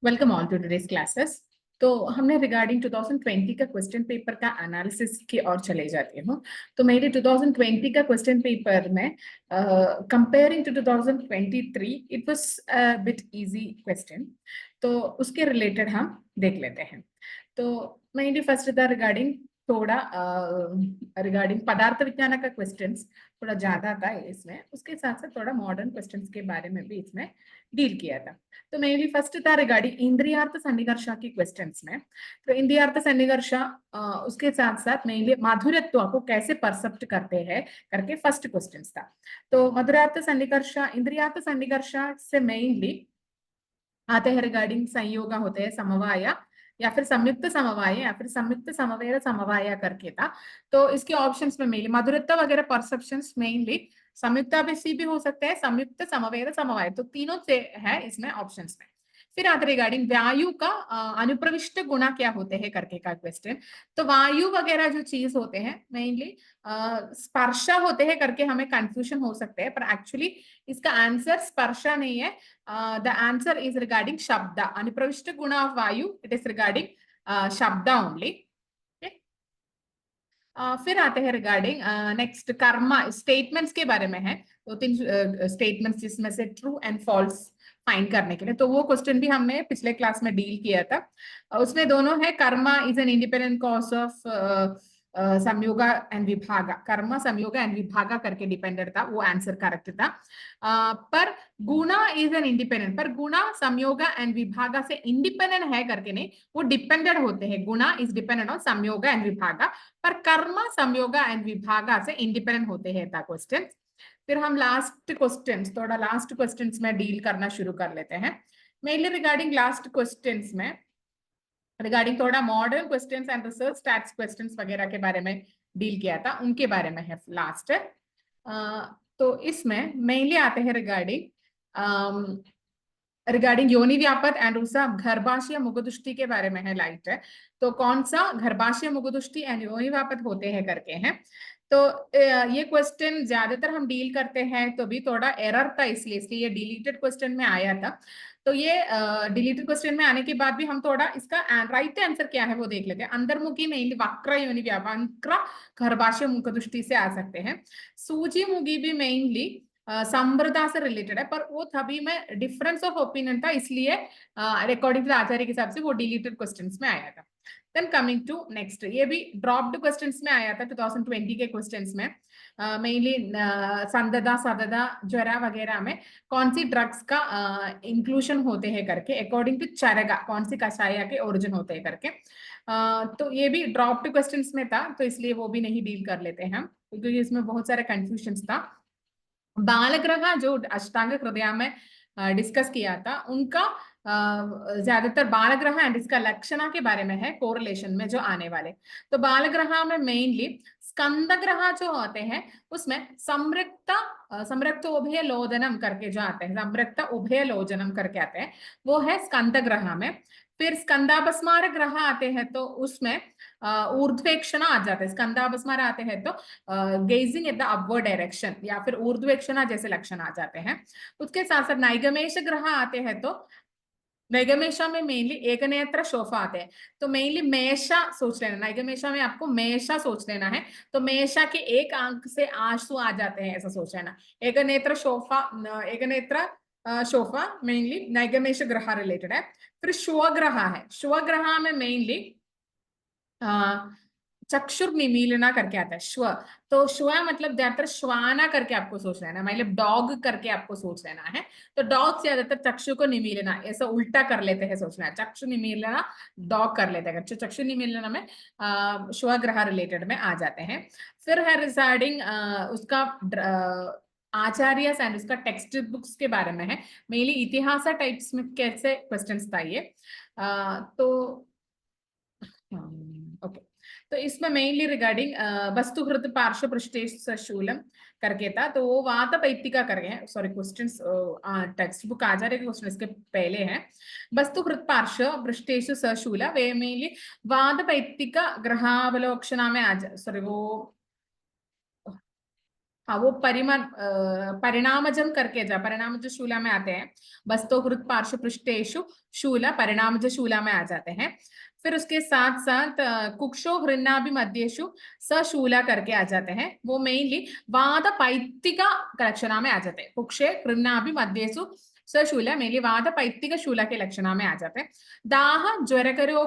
Welcome all to today's classes. तो हमने regarding 2020 का क्वेश्चन पेपर का एनालिसिस की ओर चले जाती हूँ। तो मेरे 2020 का क्वेश्चन पेपर में comparing to 2023 it was bit easy question, तो उसके रिलेटेड हम देख लेते हैं। तो मेनली फर्स्ट था रिगार्डिंग थोड़ा रिगार्डिंग पदार्थ विज्ञान का क्वेश्चंस थोड़ा ज्यादा था इसमें, उसके साथ साथ थोड़ा मॉडर्न क्वेश्चंस के बारे में भी इसमें डील किया था। तो मेनली फर्स्ट था रिगार्डिंग इंद्रियार्थ सन्निकर्ष की क्वेश्चंस में। तो इंद्रियार्थ सन्निकर्ष उसके साथ साथ मेनली माधुर्यत्व को कैसे परसेप्ट करते हैं करके फर्स्ट क्वेश्चन था। तो मधुरार्थ सन्निकर्ष इंद्रियार्थ सन्निकर्ष से मेनली आते हैं रिगार्डिंग संयोग होते हैं, समवाय या फिर संयुक्त समवाय या फिर संयुक्त समवेर समवाय करके था। तो इसके ऑप्शंस में मेनली मधुरत्व वगैरह परसेप्शंस मेनली संयुक्त भी हो सकते हैं, संयुक्त समवेर समवाय, तो तीनों से है इसमें ऑप्शंस में। फिर आते रिगार्डिंग वायु का अनुप्रविष्ट गुणा क्या होते हैं करके का क्वेश्चन। तो वायु वगैरह जो चीज होते हैं मेनली स्पर्श होते हैं करके हमें कंफ्यूजन हो सकते हैं, पर एक्चुअली इसका आंसर स्पर्श नहीं है। The answer is regarding Shabda. Anupravishta guna of Vayu, it is regarding Shabda only. Okay. फिर आते हैं रिगार्डिंग नेक्स्ट कर्मा स्टेटमेंट्स के बारे में है। दो तीन स्टेटमेंट्स जिसमें से ट्रू एंड फॉल्स फाइंड करने के लिए, तो वो क्वेश्चन भी हमने पिछले क्लास में डील किया था। उसमें दोनों है karma is an independent cause of samyoga and vibhaga, कर्म संयोगा एंड विभागा करके डिपेंडेंट था, वो आंसर करेक्ट था। पर गुणा इज एन इंडिपेंडेंट, पर गुणा संयोगा एंड विभागा से इंडिपेंडेंट है करके नहीं, वो डिपेंडेंट होते हैं। गुणा इज डिपेंडेंट ऑन संयोगा एंड विभागा, पर कर्म संयोगा एंड विभागा से इंडिपेंडेंट होते हैं था क्वेश्चन। फिर हम लास्ट क्वेश्चंस थोड़ा लास्ट क्वेश्चंस में डील करना शुरू कर लेते हैं। मेनली रिगार्डिंग लास्ट क्वेश्चंस में रिगार्डिंग थोड़ा modern questions and research stats questions वगैरह के बारे में डील किया था, उनके बारे में है लास्ट। तो इसमें मेनली आते हैं रिगार्डिंग योनि व्यापक एंड उसका गर्भाशय मुखदुष्टि के बारे में है लाइट है। तो कौन सा गर्भाशय मुखदुष्टि एंड योनि व्यापक होते हैं करके हैं। तो ये क्वेश्चन ज्यादातर हम डील करते हैं, तो भी थोड़ा एरर था इसलिए ये डिलीटेड क्वेश्चन में आया था। तो ये डिलीटेड क्वेश्चन में आने के बाद भी हम थोड़ा इसका राइट आंसर क्या है वो देख लेते हैं। अंतर्मुखी मेनली वक्र योनि व्यापक गर्भाशय मुखदुष्टि से आ सकते हैं। सूजी मुगी भी मेनली संप्रदा से रिलेटेड है, पर वो तभी में डिफरेंस ऑफ ओपिनियन था, इसलिए अकॉर्डिंग टू आचार्य के हिसाब से वो डिलीटेड क्वेश्चंस में आया था। देन कमिंग टू नेक्स्ट, ये भी ड्रॉप्ड क्वेश्चंस में आया था 2020 के क्वेश्चंस में। मेनली संददा सददा ज्वरा वगैरह में कौन सी ड्रग्स का इंक्लूजन होते हैं करके, अकॉर्डिंग टू चरगा कौन सी कषाय के ओरिजिन होते हैं करके। तो ये भी ड्रॉप्ड क्वेश्चंस में था, तो इसलिए वो भी नहीं डील कर लेते हैं क्योंकि इसमें बहुत सारे कंफ्यूजन था। बालग्रह जो अष्टांग हृदय में डिस्कस किया था, उनका ज्यादातर बालग्रह एंड इसका लक्षणा के बारे में है कोरिलेशन में जो आने वाले। तो बालग्रह में मेनली स्कंद ग्रह जो होते हैं उसमें समृक्त उभय लोदनम करके जो आते हैं, समृक्त उभय लोचनम करके आते हैं, वो है स्कंद ग्रह में। फिर स्कंदापस्मार ग्रह आते हैं तो उसमें ऊर्ध्वेक्षणा आ जाते हैं। स्कंदापस्मार आते हैं तो gazing at the upward direction या फिर ऊर्ध्वेक्षणा जैसे लक्षण आ जाते हैं। उसके साथ साथ नैगमेश ग्रह आते हैं तो नैगमेशा में मेनली एक नेत्र शोफा आते हैं। तो मेनली मेषा सोच लेना, नैगमेशा में आपको मेषा सोच लेना है, तो मेषा के एक अंक से आंसू आ जाते हैं ऐसा सोच लेना। एक नेत्र शोफा मेनली नैगमेश ग्रह रिलेटेड है। फिर श्वग्रह है, श्वग्रह में मेनली चक्षुर निमीलना करके आता है श्व, तो श्व मतलब ज्यादातर श्वाना करके आपको सोच लेना, मतलब डॉग करके आपको सोच लेना है। तो डॉग ज्यादातर चक्षु को निमीलना ऐसा उल्टा कर लेते हैं सोचना है, चक्षु निमीलना डॉग कर लेते हैं, चक्षु निमीलना में श्व ग्रह रिलेटेड में आ जाते हैं। फिर है रिगार्डिंग उसका आचार्य एंड उसका टेक्स्ट बुक्स के बारे में है, मेनली इतिहास टाइप्स में कैसे क्वेश्चंस था ये। तो ओके, तो इसमें मेनली रिगार्डिंग वस्तुहृत पार्श्व पृष्ठेश शूलम करके था, तो वो वात पैतिका करके है, सॉरी क्वेश्चंस टेक्स्ट बुक आचार्य के क्वेश्चन इसके पहले हैं। वस्तुहृत पार्श्व पृष्ठेश सशूल वे मेनली वात पैतिका ग्रहावलोकना में आ जा, सॉरी वो हाँ वो परिणामजम करके जा परिणामज शूला में आते हैं, बस्तो कृत पार्श्व पृष्ठेषु शूला परिणामज शूला में आ जाते हैं। फिर उसके साथ साथ कुक्षो हृन्नाभि मध्येषु सशूला करके आ जाते हैं, वो मेनली वाद पैत्तिका लक्षणा में आ जाते हैं। कुक्षे हृन्नाभि मध्येषु सशूला मेनली वाद पैत्तिक शूला के लक्षणा में आ जाते हैं। दाह ज्वरकरो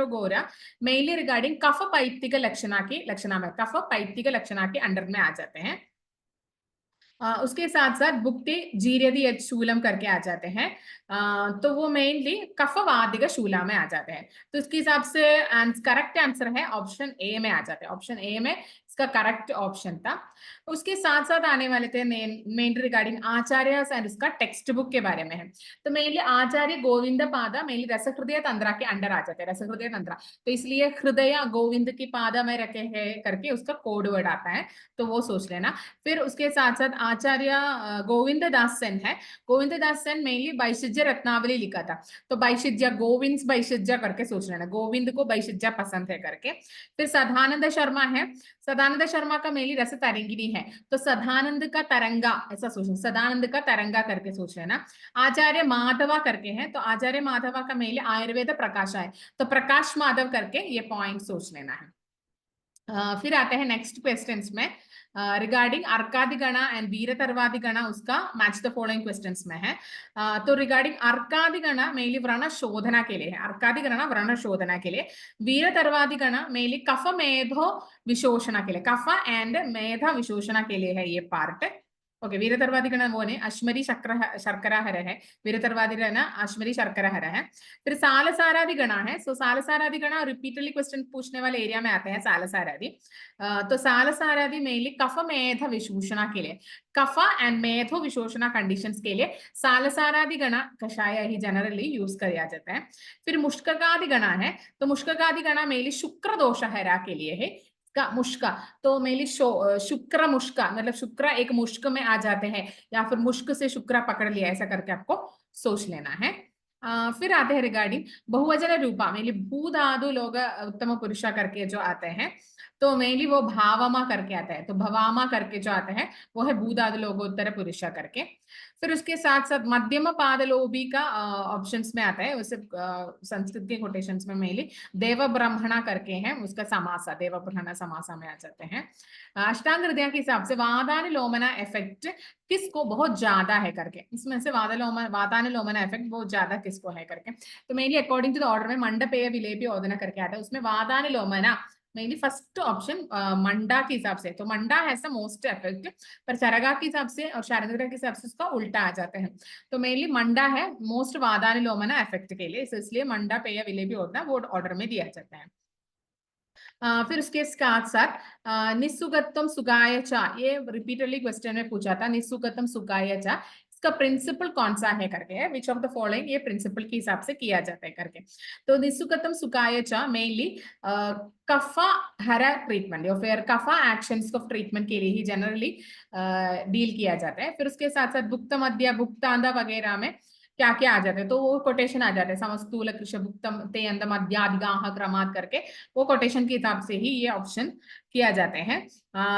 घोरा मेनली रिगार्डिंग कफ पैत्तिक लक्षणा में कफ पैत्तिक लक्षणा के अंडर में आ जाते हैं। उसके साथ साथ भुक्ति जीर्यति यत् शूलम करके आ जाते हैं, तो वो मेनली कफवादिक शूला में आ जाते हैं। तो इसके हिसाब से करेक्ट आंसर है ऑप्शन ए में आ जाते हैं। ऑप्शन ए में इसका करेक्ट ऑप्शन था। उसके साथ साथ आने वाले थे मेन रिगार्डिंग आचार्य एंड इसका टेक्स्ट बुक के बारे में है। तो मेनली आचार्य गोविंद पादा मेनली रस हृदय तंत्रा के अंडर आ जाते हैं, रस हृदय तंत्रा। तो इसलिए हृदय गोविंद की पादा में रखे हैं करके उसका कोड वर्ड आता है, तो वो सोच लेना। फिर उसके साथ साथ आचार्य गोविंद दास सेन है। गोविंद दास सेन मेनली बैशिज्य रत्नावली लिखा था, तो बैशिज्य गोविंद बैशिज्य करके सोच लेना, गोविंद को बैशिज्य पसंद है करके। फिर सदानंद शर्मा है, सदानंद शर्मा का मेनली रस तरंगिनी है, तो सदानंद का तरंगा ऐसा सोचना, सदानंद का तरंगा करके सोच लेना। आचार्य माधवा करके है, तो आचार्य माधवा का मेनली आयुर्वेद प्रकाश है, तो प्रकाश माधव करके ये पॉइंट सोच लेना है। फिर आते हैं नेक्स्ट क्वेश्चंस में रिगार्डिंग अर्कादिगणा एंड वीरतर्वादिगणा, उसका मैच द फॉलोइंग क्वेश्चंस में है। तो रिगार्डिंग अर्कादिगणा मेनली व्रण शोधना के लिए है, अर्कादिगणा व्रण शोधना के लिए। वीरतर्वादिगणा मेनली कफ मेधो विशोषण के लिए, कफ एंड मेध विशोषण के लिए है ये पार्ट। ओके, वीरतर्वादिगण वो ने अश्मरी शर्करा हर है, वीरतर्वादिगण अश्मरी शर्करा हर है। फिर सालसारादिगण है, सो सालसारादिगण रिपीटेडली क्वेश्चन पूछने वाले एरिया में आते हैं सालसारादि। तो सालसारादि मेनली कफ मेध विशोषण के लिए, कफ एंड मेधो विशोषण कंडीशंस के लिए सालसारादिगण कषाय ही जनरली यूज किया जाता है। फिर मुष्ककादिगण है, तो मुष्ककादिगण मेनली शुक्र दोष हरा के लिए है, का मुष्का, तो मेनली शुक्र मुष्का मतलब शुक्र एक मुष्क में आ जाते हैं, या फिर मुष्क से शुक्र पकड़ लिया, ऐसा करके आपको सोच लेना है। फिर आते हैं रिगार्डिंग बहुवचन रूपा मेनली भूधादु लोग उत्तम पुरुषा करके जो आते हैं, तो मेनली वो भावमा करके आता है, तो भवामा करके जो आता है वो है भूधादु लोगोत्तर पुरुषा करके। फिर उसके साथ साथ मध्यम पादलोभी का ऑप्शंस में आता है, उसे संस्कृत के कोटेशंस में मेनली देव ब्राह्मणा करके है, उसका समासा देव ब्राह्मणा समासा में आ जाते हैं। अष्टांग हृदय के हिसाब से वादानुलोमना इफेक्ट किसको बहुत ज्यादा है करके, इसमें से वादानुलोमना इफेक्ट बहुत ज्यादा किसको है करके, तो mainly according to the order में मंडपेय विलेपी ओदना करके आता है, उसमें वादानुलोमना मेनली फर्स्ट ऑप्शन मंडा के हिसाब से, तो manda has the most effect, पर चरगा के हिसाब से और शारंगग्रह के हिसाब से उसका उल्टा आ जाते हैं। तो मेनली मंडा है मोस्ट वादानुलोमना इफेक्ट के लिए, इसलिए मंडा पेय विलेपी होता है वो ऑर्डर में दिया जाता है। फिर उसके साथ साथ निस्सुगत्तम सुगाय चा, ये रिपीटेडली क्वेश्चन में पूछा था, निस्सुगत्तम सुगाय चा इसका प्रिंसिपल कौन सा है करके है, विच ऑफ द फॉलोइंग ये प्रिंसिपल के हिसाब से किया जाता है करके। तो निस्सुगत्तम सुगाय चा मेनली कफा हरा ट्रीटमेंट या फिर कफा एक्शंस ऑफ ट्रीटमेंट के लिए ही जनरली डील किया जाता है। फिर उसके साथ साथ भुक्त मध्य भुक्तांदा वगैरह में क्या क्या आ जाते हैं, तो वो कोटेशन आ जाते हैं, समस्तूल कृष भुक्तम ते अंद मध्यादिगाह क्रमात करके, वो कोटेशन के हिसाब से ही ये ऑप्शन किया जाते हैं।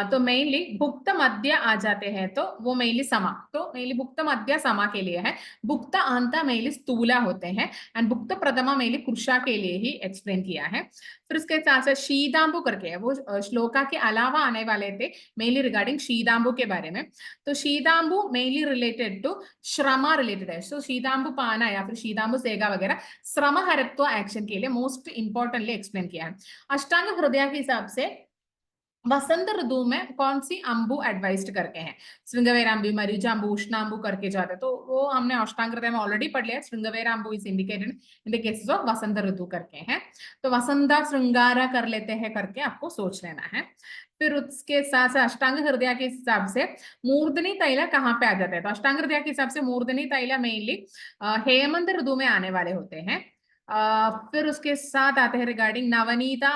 तो मेनली भुक्त मध्य आ जाते हैं, तो वो मेनली समा, तो मेनली भुक्त मध्य समा के लिए है, भुक्त अंत मेनली स्थूला होते हैं, एंड भुक्त प्रथमा मेनली कृषा के लिए ही एक्सप्लेन किया है। फिर उसके साथ साथ शीदांबु करके है, वो श्लोका के अलावा आने वाले थे मेनली रिगार्डिंग शीदांबु के बारे में। तो शीदांबु मेनली रिलेटेड टू श्रमा रिलेटेड है, सो शीदांबु पाना या फिर शीदांबु सेगा वगैरह श्रम हरत्व एक्शन के लिए मोस्ट इंपॉर्टेंटली एक्सप्लेन किया है। अष्टांग हृदय के हिसाब से वसंत ऋतु में कौन सी अंबु एडवाइज्ड करके हैं, श्रृंगवेरांबु मरीजांबु उष्णांबु करके जाते, तो वो हमने अष्टांग हृदय में ऑलरेडी पढ़ लिया, shringaverambu is indicated in the cases of vasant ritu करके हैं, तो वसंता श्रृंगारा कर लेते हैं करके आपको सोच लेना है। फिर उसके साथ साथ अष्टांग हृदय के हिसाब से मूर्धनी तैला कहाँ पे आ जाता है, तो अष्टांग हृदय के हिसाब से मूर्धनी तैला मेनली हेमंत ऋतु में आने वाले होते हैं। फिर उसके साथ आते हैं रिगार्डिंग नवनीता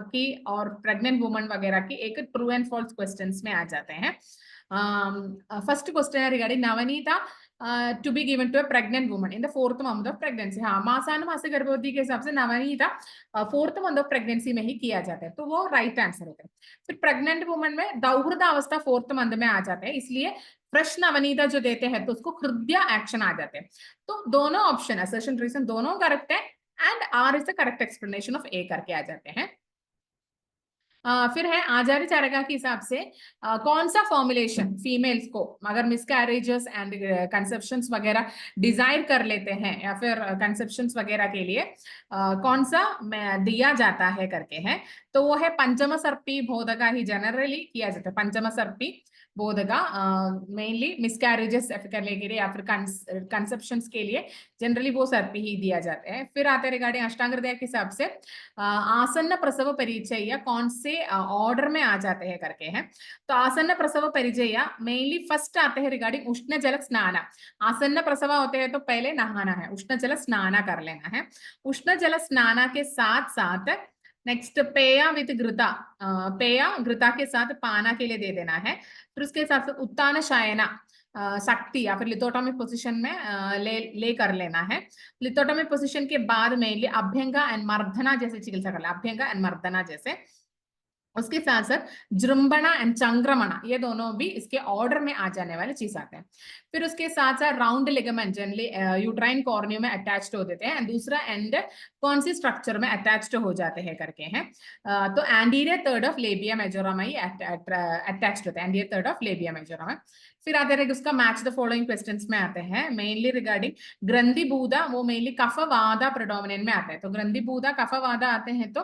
की और प्रेग्नेंट वुमन वगैरह की, एक ट्रू एंड फॉल्स क्वेश्चंस में आ जाते हैं। फर्स्ट क्वेश्चन है regarding navanita to be given to a pregnant woman in the 4th month of pregnancy. हाँ, मासानुमासिक गर्भवती के हिसाब से Navneeta 4th month of pregnancy में ही किया जाता है, तो वो राइट आंसर होता है। फिर प्रेग्नेंट वुमन में दौर्द अवस्था 4th मंथ में आ जाता है, इसलिए फ्रेश नवनीता जो देते हैं तो उसको हृदय एक्शन आ जाते हैं। तो दोनों ऑप्शन असर्शन रीजन दोनों करेक्ट है and R is the correct explanation of A करके आ जाते हैं। फिर है आचार्य चारका के हिसाब से कौन सा फॉर्मुलेशन फीमेल्स को अगर मिसकैरेजेस एंड कंसेप्शंस वगैरह डिजायर कर लेते हैं या फिर कंसेप्शंस वगैरह के लिए कौन सा दिया जाता है करके है, तो वो है पंचम सर्पी बोधका ही जनरली किया जाता है। पंचम सर्पी बोधका मेनली मिसकैरेजेस करने के लिए या फिर कंसेप्शंस के लिए जनरली वो सर्पी ही दिया जाता है। फिर आते रिगार्डिंग अष्टांग हृदय के हिसाब से आसन्न प्रसव परिचय कौन से ऑर्डर में आ जाते हैं करके हैं, तो आसन्न प्रसव परिचय मेनली फर्स्ट आते हैं रिगार्डिंग उष्ण जल स्नान। आसन्न प्रसव होते हैं तो पहले नहाना है, उष्ण जल स्नान कर लेना है। उष्ण जल स्नान के साथ साथ नेक्स्ट पेया विद घृता, पेया घृता के साथ पाना के लिए दे देना है। फिर उसके साथ साथ उत्तान शयना शक्ति या फिर लिथोटॉमिक पोजीशन में ले कर लेना है। लिथोटॉमिक पोजीशन के बाद मेनली अभ्यंगा एंड मर्दना जैसे चिकित्सा कर लेना, अभ्यंगा एंड मर्दना जैसे। उसके साथ साथ जृंभणा एंड चंक्रमणा ये दोनों भी इसके ऑर्डर में आ जाने वाले चीज आते हैं। फिर उसके साथ साथ राउंड लिगामेंट जनरली यूट्राइन कॉर्नियो में अटैच्ड हो देते हैं एंड दूसरा एंड कौन सी स्ट्रक्चर में अटैच्ड हो जाते हैं करके हैं, तो anterior third of labia majorum ही अटैच्ड होते हैं, anterior third of labia majorum. फिर आते हैं उसका मैच द फॉलोइंग क्वेश्चंस में आते हैं मेनली रिगार्डिंग ग्रंथि बूदा, वो मेनली कफवादा प्रेडोमिनेंट में आता है, तो ग्रंथि बूदा कफवादा आते हैं तो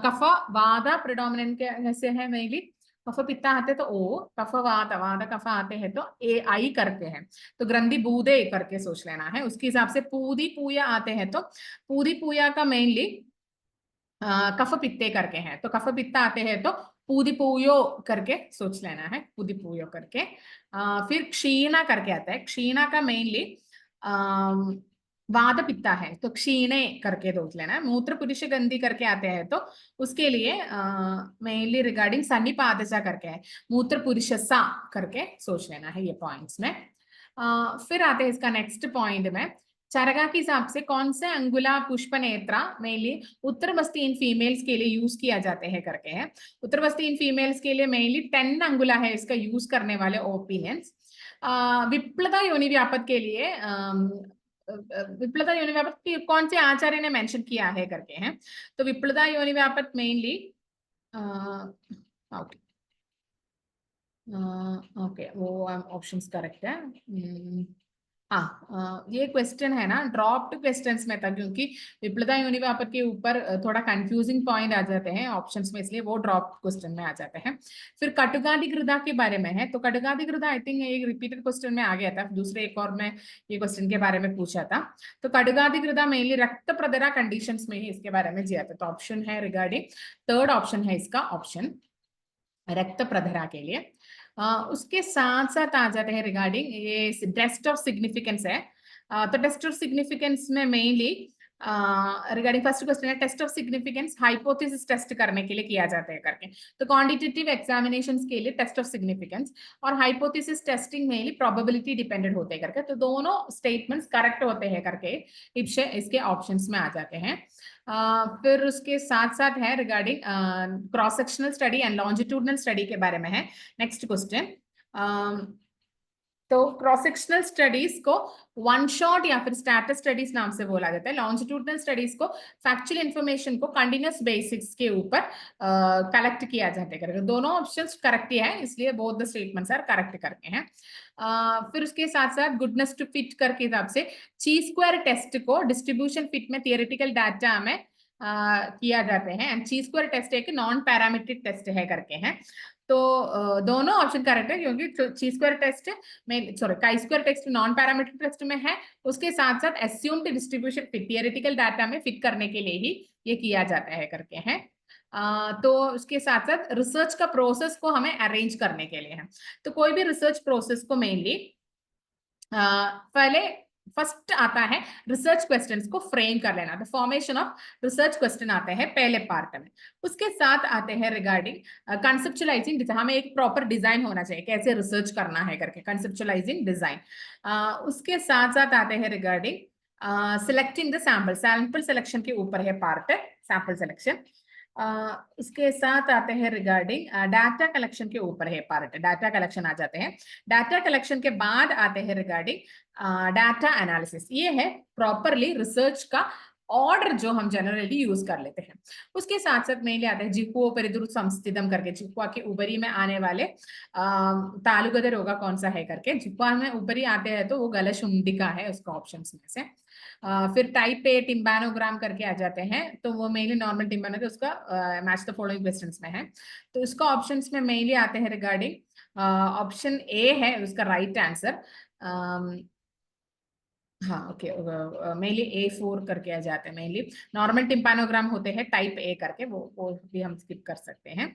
कफवादा प्रेडोमिनेंट कैसे है मेनली कफ पित्ता आते तो ओ, कफ वात वाद कफ आते हैं तो ए आई करते हैं, तो ग्रंथि बूदे करके सोच लेना है। उसके हिसाब से पूदी पूया आते हैं तो पूदी पूया का मेनली कफ पित्ते करके हैं, तो कफ पित्ता आते हैं तो पूदी पूयो करके सोच लेना है, पूदी पूयो करके। फिर क्षीणा करके आता है, क्षीणा का मेनली वाद पित्ता है तो क्षीणे करके सोच लेना है। मूत्र पुरुष गंधी करके आते हैं तो उसके लिए मेनली रिगार्डिंग सन्निपादशा करके है, मूत्र पुरुष सा करके सोच लेना है ये पॉइंट्स में। फिर आते हैं इसका नेक्स्ट पॉइंट में चरगा के हिसाब से कौन से अंगुला पुष्प Netra mainly Uttar Basti in females के लिए यूज किया जाते हैं करके है। उत्तर बस्ती इन फीमेल्स के लिए मेनली 10 अंगुला है इसका यूज करने वाले ओपिनियंस। विप्लता योनि व्यापक के लिए विप्लता योनि व्यापक कौन से आचार्य ने मेंशन किया है करके हैं, तो विप्लता योनि व्यापक मेनली ओके ओके वो ऑप्शंस करेक्ट है। हाँ, ये क्वेश्चन है ना ड्रॉप्ड क्वेश्चंस में था क्योंकि विप्लता योनि व्यापक के ऊपर थोड़ा कंफ्यूजिंग पॉइंट आ जाते हैं ऑप्शंस में, इसलिए वो ड्रॉप क्वेश्चन में आ जाते हैं। फिर कटुगादिगृदा के बारे में है, तो कटुगादिगृदा आई थिंक एक रिपीटेड क्वेश्चन में आ गया था, दूसरे एक और में ये क्वेश्चन के बारे में पूछा था। तो कटुगादिगृदा मेनली रक्त प्रदरा कंडीशन में ही इसके बारे में दिया था, तो ऑप्शन है रिगार्डिंग थर्ड ऑप्शन है इसका ऑप्शन रक्त प्रदरा के लिए। उसके साथ साथ आ जाते हैं रिगार्डिंग ये टेस्ट ऑफ सिग्निफिकेंस है, तो टेस्ट ऑफ सिग्निफिकेंस में मेनली रिगार्डिंग फर्स्ट क्वेश्चन है test of significance hypothesis test करने के लिए किया जाता है करके, तो क्वांटिटेटिव एग्जामिनेशंस के लिए टेस्ट ऑफ सिग्निफिकेंस और hypothesis testing mainly probability dependent होते हैं करके, तो दोनों स्टेटमेंट्स करेक्ट होते हैं करके इसके ऑप्शंस में आ जाते हैं। फिर उसके साथ साथ है regarding cross sectional study and longitudinal study के बारे में है नेक्स्ट क्वेश्चन। तो क्रॉस सेक्शनल स्टडीज को वन शॉट या फिर स्टैटस स्टडीज नाम से बोला जाता है, लॉन्जिट्यूडनल स्टडीज को फैक्चुअल इंफॉर्मेशन को कंटिन्यूअस बेसिक्स के ऊपर कलेक्ट किया जाता है। दोनों ऑप्शंस करेक्ट ही है, इसलिए both the statements are correct करके हैं। फिर उसके साथ साथ गुडनेस टू फिट करके हिसाब से ची स्क्वायर टेस्ट को डिस्ट्रीब्यूशन फिट में थियोरेटिकल डाटा में किया जाते हैं एंड ची स्क्वायर टेस्ट एक नॉन पैरामीट्रिक टेस्ट है करके हैं, तो दोनों ऑप्शन करेक्ट है क्योंकि ची स्क्वायर टेस्ट में sorry chi square test non parametric test में है, उसके साथ साथ assumed distribution fit theoretical data में फिट करने के लिए ही ये किया जाता है करके हैं। तो उसके साथ साथ रिसर्च का प्रोसेस को हमें अरेंज करने के लिए है, तो कोई भी रिसर्च प्रोसेस को मेनली पहले फर्स्ट आता है रिसर्च क्वेश्चंस को फ्रेम कर लेना, the formation of research question आते हैं पहले पार्ट में। उसके साथ आते हैं रिगार्डिंग कंसेप्चुलाइजिंग, हमें एक प्रॉपर डिजाइन होना चाहिए कैसे रिसर्च करना है करके, कंसेप्चुलाइजिंग डिजाइन। उसके साथ साथ आते हैं regarding selecting the sample, sample selection के ऊपर है पार्ट है सैंपल सिलेक्शन। इसके साथ आते हैं रिगार्डिंग डाटा कलेक्शन के ऊपर है पार्ट, डाटा कलेक्शन आ जाते हैं। डाटा कलेक्शन के बाद आते हैं रिगार्डिंग डाटा एनालिसिस, ये है प्रॉपरली रिसर्च का ऑर्डर जो हम जनरली यूज कर लेते हैं। उसके साथ साथ मेनली आते हैं जिह्वा परिधुर संस्थितम करके, जिह्वा के ऊपरी में आने वाले तालुगद रोग कौन सा है करके, जिह्वा में ऊपरी आते हैं तो वो गलशुंडिका है उसका ऑप्शंस में से। फिर टाइप ए टिम्बानोग्राम करके आ जाते हैं, तो वो मेनली नॉर्मल टिम्बानो है, उसका मैच द फॉलोइंग क्वेश्चंस में है। तो इसका ऑप्शंस में मेनली आते हैं रिगार्डिंग ऑप्शन ए है उसका राइट आंसर। हाँ ओके, मेनली A4 करके आ जाते हैं, मेनली नॉर्मल टिम्पानोग्राम होते हैं टाइप ए करके, वो भी हम स्किप कर सकते हैं।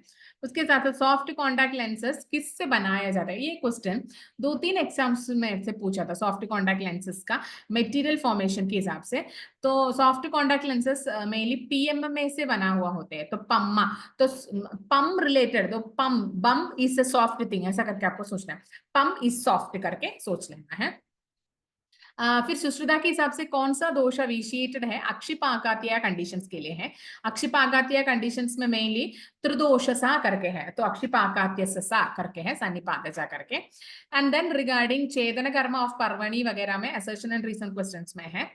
उसके साथ साथ सॉफ्ट कॉन्टैक्ट लेंसेज किससे बनाया जाता है, ये क्वेश्चन 2-3 एग्जाम्स में से पूछा था, सॉफ्ट कॉन्टैक्ट लेंसेज का मटेरियल फॉर्मेशन के हिसाब से। तो soft contact lenses mainly PMMA से बना हुआ होते हैं, तो पम्मा, तो पम रिलेटेड, तो पम बम इज अ सॉफ्ट थिंग ऐसा करके आपको सोचना है, पम इज सॉफ्ट करके सोच लेना है। फिर सुश्रुता के हिसाब से कौन सा दोष विशिष्ट है, अक्षिपाघातीय कंडीशंस के लिए है। अक्षिपाघातीय कंडीशंस में मेनली त्रिदोष सा करके है, तो अक्षिपाघात्य सा करके है, सन्निपातजा करके। एंड देन रिगार्डिंग चेतन कर्म ऑफ पर्वणी वगैरह में असर्शन एंड रीजन क्वेश्चंस में है।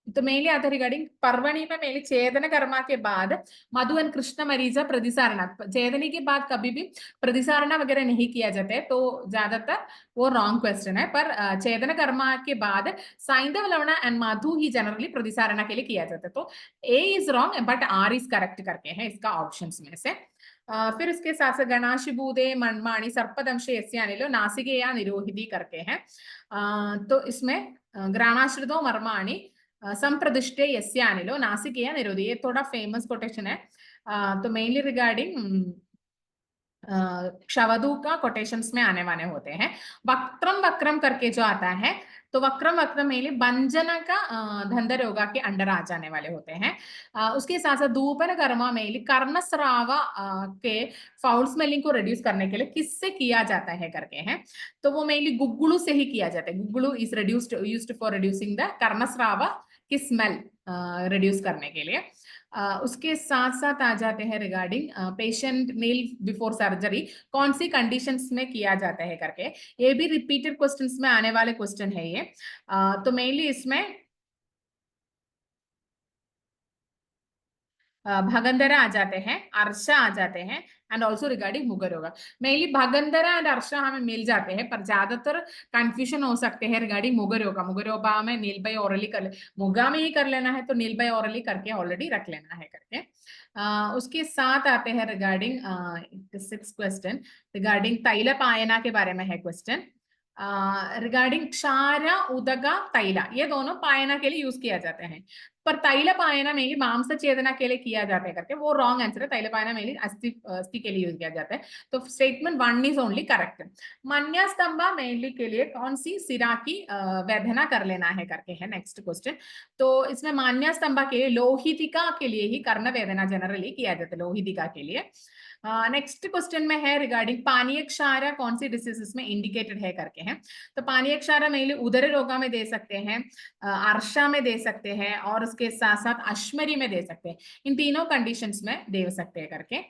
तो मेनली आता है रिगार्डिंग पर्वणी में मेनली चेतन कर्मा के बाद मधु एंड कृष्ण मरीजा प्रतिसारणा, चेतनी के बाद कभी भी प्रतिसारणा वगैरह नहीं किया जाता है, तो ज्यादातर वो रॉन्ग क्वेश्चन है। पर चेतन कर्मा के बाद साइंधव लवण एंड मधु ही जनरली प्रतिसारणा के लिए किया जाता है, तो A is wrong but R is correct करके है इसका ऑप्शंस में से। फिर उसके साथ साथ गणाशिबूदे मणमाणी सर्पदंश यस्यानिलो नासिकेया निरोहिती करके है। तो इसमें ग्राणाश्रितो मर्माणी संप्रदिष्टे यस्यानिलो नासिकेया निरोधी, ये थोड़ा फेमस कोटेशन है। तो मेनली रिगार्डिंग क्षवधु का कोटेशंस में आने वाले होते हैं। वक्रम वक्रम करके जो आता है, तो वक्रम वक्रम मेनली बंजन का धंधरोग के अंडर आ जाने वाले होते हैं। उसके साथ साथ धूपन कर्मा मेनली कर्णस्राव के फाउल स्मेलिंग को रिड्यूस करने के लिए किससे किया जाता है करके हैं, तो वो मेनली गुग्गुलू से ही किया जाता है। Guggulu is reduced used for reducing the karnasrava की स्मेल रिड्यूस करने के लिए। उसके साथ साथ आ जाते हैं रिगार्डिंग पेशेंट नील बिफोर सर्जरी कौन सी कंडीशंस में किया जाता है करके, ये भी रिपीटेड क्वेश्चंस में आने वाले क्वेश्चन है ये। तो मेनली इसमें भगंधरा आ जाते हैं, अर्शा आ जाते हैं एंड ऑल्सो रिगार्डिंग मुगर होगा। मेनली भगंधरा एंड अर्शा हमें मिल जाते हैं, पर ज्यादातर कंफ्यूजन हो सकते हैं रिगार्डिंग मुगर होगा। मुगर होगा में नील बाई ओरली कर, मुगा में ही कर लेना है तो नील बाई ओरली करके ऑलरेडी रख लेना है करके। उसके साथ आते हैं रिगार्डिंग 6 क्वेश्चन रिगार्डिंग तैल पायना के बारे में है क्वेश्चन। रिगार्डिंग क्षार उदगा तैला, ये दोनों पायना के लिए यूज किया जाते हैं, पर तैल पायना मेनली मांस चेतना के लिए किया जाता है करके वो रॉन्ग आंसर है। तैल पायना मेनली अस्थि अस्थि के लिए यूज किया जाता है, तो statement 1 is only correct. Manya स्तंभा mainly के लिए कौन सी सिरा की वेदना कर लेना है करके है नेक्स्ट क्वेश्चन। तो इसमें मान्या स्तंभा के लिए लोहितिका के लिए ही कर्ण वेदना जनरली किया जाता है, लोहितिका के लिए। नेक्स्ट क्वेश्चन में है रिगार्डिंग पानीय क्षार कौन सी डिसीजेस में इंडिकेटेड है करके हैं, तो पानीय क्षार मेनली उदर रोगा में दे सकते हैं, अर्शा में दे सकते हैं और उसके साथ साथ अश्मरी में दे सकते हैं, इन तीनों कंडीशंस में दे सकते हैं करके।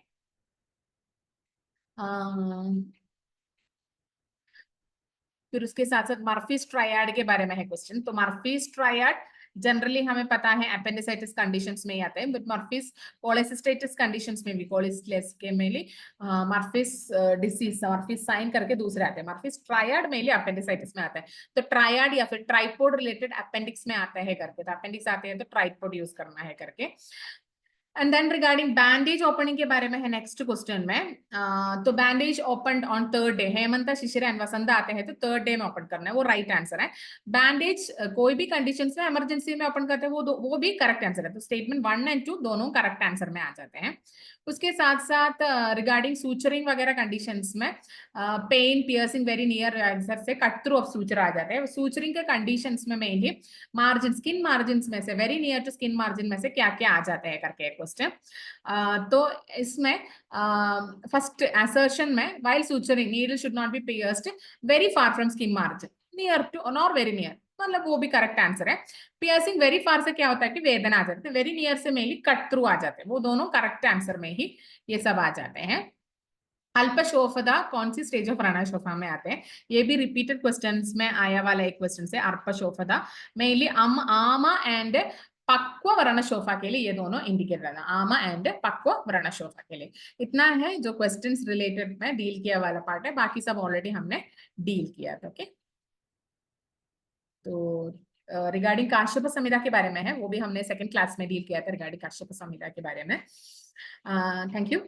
फिर उसके साथ साथ मर्फीज ट्रायड के बारे में है क्वेश्चन, तो मर्फीज ट्रायड जनरली हमें पता है एपेंडिसाइटिस कंडीशंस में ही आते हैं, बट मर्फीज पॉलिसिस्टाइटिस कंडीशंस में भी कोलिस्लेस के mainly Murphy's disease Murphy's sign करके दूसरे आते हैं। मर्फीज ट्रायड मेनली अपेंडिसाइटिस में आता है, तो ट्रायड या फिर ट्राइपोड रिलेटेड अपेंडिक्स में आता है करके, तो अपेंडिक्स आते हैं तो ट्राइपोड यूज करना है करके। And then regarding bandage opening के बारे में है नेक्स्ट क्वेश्चन में। तो bandage open on 3rd day, hemant shishir and vasant आते हैं तो 3rd डे में ओपन करना है, वो राइट आंसर है। बैंडेज कोई भी कंडीशन में इमरजेंसी में ओपन करते हैं वो भी करेक्ट आंसर है, तो स्टेटमेंट 1 एंड 2 दोनों करेक्ट आंसर में आ जाते हैं। उसके साथ साथ रिगार्डिंग सूचरिंग वगैरह कंडीशंस में पेन पियर्सिंग वेरी नियर से कट थ्रू ऑफ सूचर आ जाते हैं। सूचरिंग के कंडीशंस में मेनली मार्जिन स्किन मार्जिन में से very near to skin margin में से क्या क्या आ जाते हैं करके क्वेश्चन। तो इसमें फर्स्ट असर्शन में while suturing needle should not be pierced very far from skin margin near to not very near, मतलब वो भी करेक्ट आंसर है। पियर्सिंग वेरी फार से क्या होता है कि वेदना आ जाती है, वेरी नियर से मेनली कट थ्रू आ जाते हैं, वो दोनों करेक्ट आंसर में ही ये सब आ जाते हैं। अल्पशोफदा कौन सी स्टेज ऑफ रणशोफा में आते हैं, ये भी रिपीटेड क्वेश्चंस में आया वाला एक क्वेश्चन है। अल्पशोफदा मेनली आमा एंड पक्व वर्णशोफा के लिए ये दोनों इंडिकेट रहना, आमा एंड पक्व वर्णशोफा के लिए। इतना है जो क्वेश्चंस रिलेटेड में डील किया वाला पार्ट है, बाकी सब ऑलरेडी हमने डील किया था। ओके, तो रिगार्डिंग काश्यप संहिता के बारे में है, वो भी हमने सेकंड क्लास में डील किया था रिगार्डिंग काश्यप संहिता के बारे में। Thank you.